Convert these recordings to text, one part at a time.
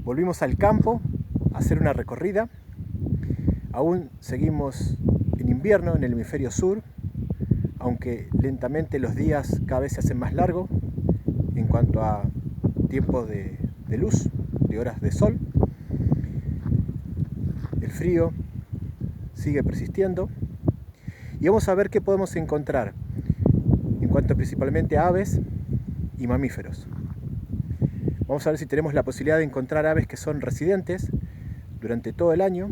Volvimos al campo a hacer una recorrida. Aún seguimos en invierno en el hemisferio sur, aunque lentamente los días cada vez se hacen más largos en cuanto a tiempo de luz, de horas de sol. El frío sigue persistiendo y vamos a ver qué podemos encontrar en cuanto principalmente a aves y mamíferos. Vamos a ver si tenemos la posibilidad de encontrar aves que son residentes durante todo el año,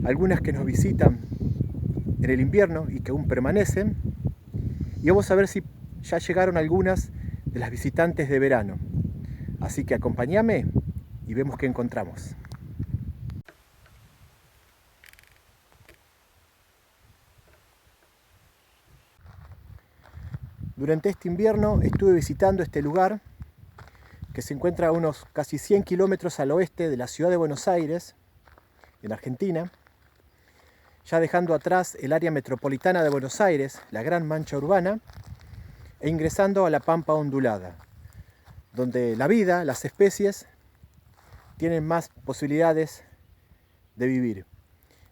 algunas que nos visitan en el invierno y que aún permanecen, y vamos a ver si ya llegaron algunas de las visitantes de verano. Así que acompáñame y vemos qué encontramos. Durante este invierno estuve visitando este lugar que se encuentra a unos casi 100 kilómetros al oeste de la ciudad de Buenos Aires, en Argentina, ya dejando atrás el área metropolitana de Buenos Aires, la gran mancha urbana, e ingresando a la pampa ondulada, donde la vida, las especies, tienen más posibilidades de vivir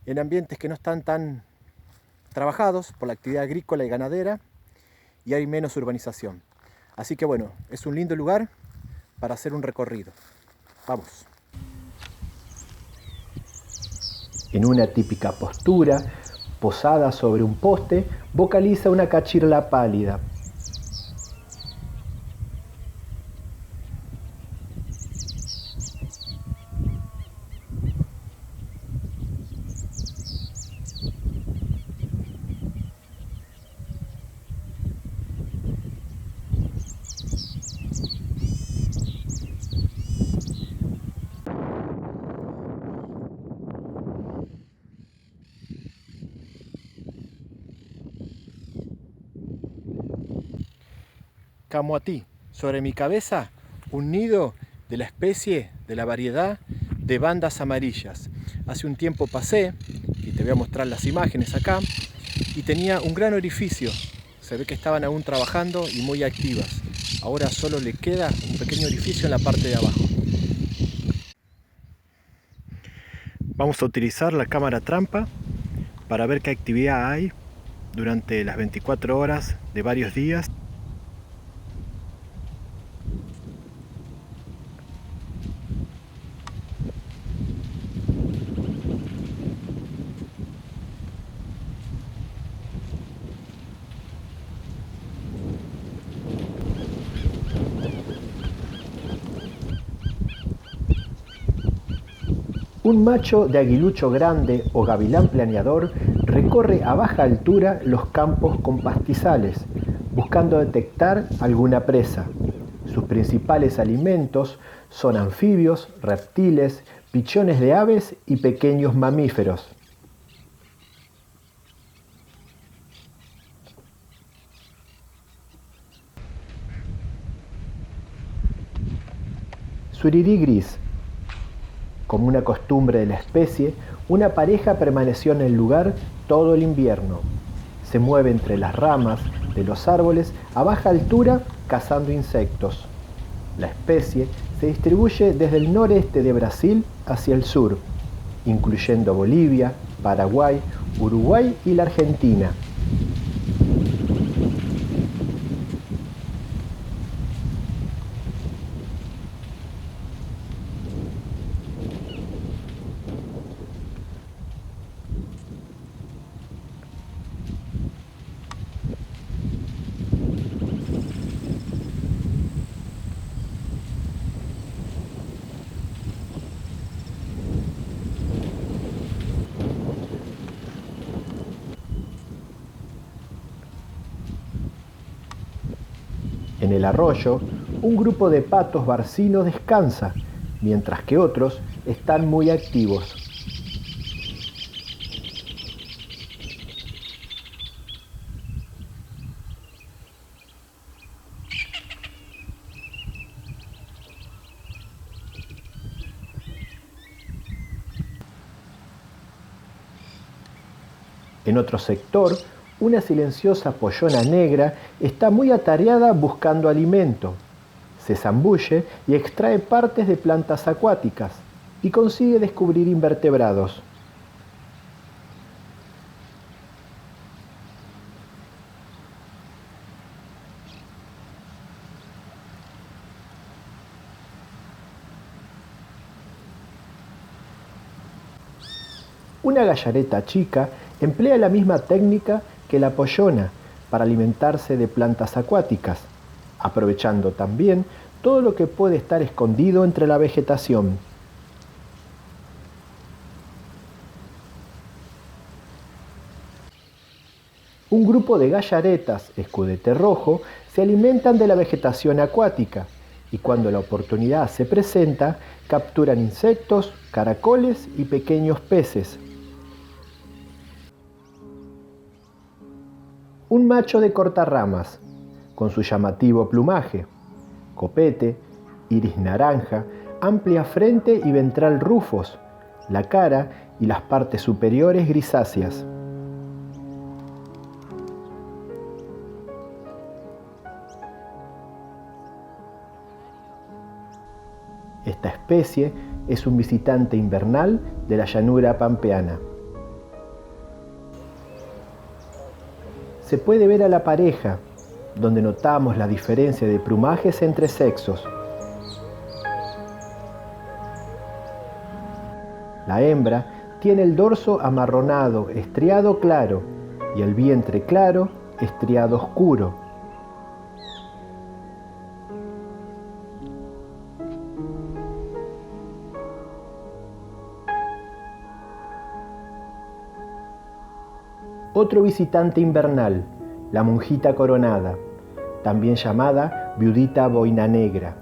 en ambientes que no están tan trabajados por la actividad agrícola y ganadera, y hay menos urbanización. Así que bueno, es un lindo lugar para hacer un recorrido. Vamos. En una típica postura, posada sobre un poste, vocaliza una cachirla pálida. Camoatí, sobre mi cabeza un nido de la especie, de la variedad de bandas amarillas. Hace un tiempo pasé, y te voy a mostrar las imágenes acá, y tenía un gran orificio. Se ve que estaban aún trabajando y muy activas. Ahora solo le queda un pequeño orificio en la parte de abajo. Vamos a utilizar la cámara trampa para ver qué actividad hay durante las 24 horas de varios días. Un macho de aguilucho grande o gavilán planeador recorre a baja altura los campos con pastizales, buscando detectar alguna presa. Sus principales alimentos son anfibios, reptiles, pichones de aves y pequeños mamíferos. Surirí gris. Como una costumbre de la especie, una pareja permaneció en el lugar todo el invierno. Se mueve entre las ramas de los árboles a baja altura cazando insectos. La especie se distribuye desde el noreste de Brasil hacia el sur, incluyendo Bolivia, Paraguay, Uruguay y la Argentina. En el arroyo, un grupo de patos barcinos descansa, mientras que otros están muy activos. En otro sector, una silenciosa pollona negra está muy atareada buscando alimento. Se zambulle y extrae partes de plantas acuáticas y consigue descubrir invertebrados. Una gallareta chica emplea la misma técnica que la pollona para alimentarse de plantas acuáticas, aprovechando también todo lo que puede estar escondido entre la vegetación. Un grupo de gallaretas escudete rojo se alimentan de la vegetación acuática y cuando la oportunidad se presenta, capturan insectos, caracoles y pequeños peces. Un macho de cortarramas, con su llamativo plumaje, copete, iris naranja, amplia frente y ventral rufos, la cara y las partes superiores grisáceas. Esta especie es un visitante invernal de la llanura pampeana. Se puede ver a la pareja, donde notamos la diferencia de plumajes entre sexos. La hembra tiene el dorso amarronado, estriado claro, y el vientre claro, estriado oscuro. Otro visitante invernal, la monjita coronada, también llamada viudita boina negra.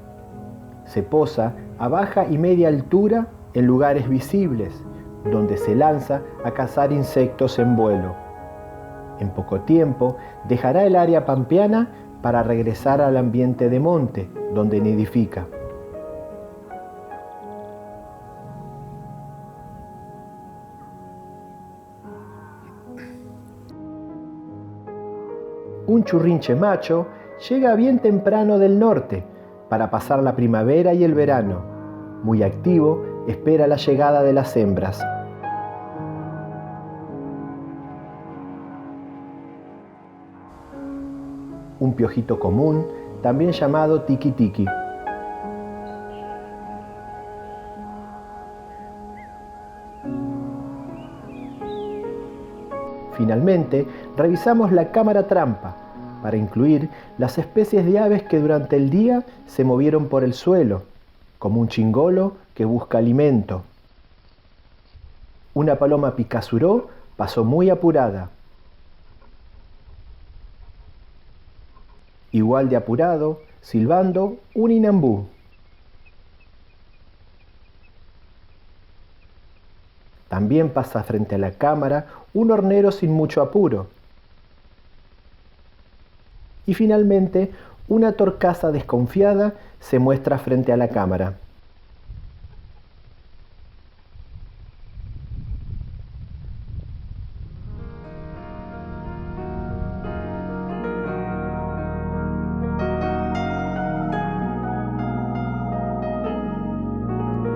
Se posa a baja y media altura en lugares visibles, donde se lanza a cazar insectos en vuelo. En poco tiempo dejará el área pampeana para regresar al ambiente de monte, donde nidifica. Un churrinche macho llega bien temprano del norte para pasar la primavera y el verano. Muy activo, espera la llegada de las hembras. Un piojito común, también llamado tiki-tiki. Finalmente, revisamos la cámara trampa para incluir las especies de aves que durante el día se movieron por el suelo, como un chingolo que busca alimento. Una paloma picazuró pasó muy apurada. Igual de apurado, silbando, un inambú. También pasa frente a la cámara un hornero sin mucho apuro. Y finalmente, una torcaza desconfiada se muestra frente a la cámara.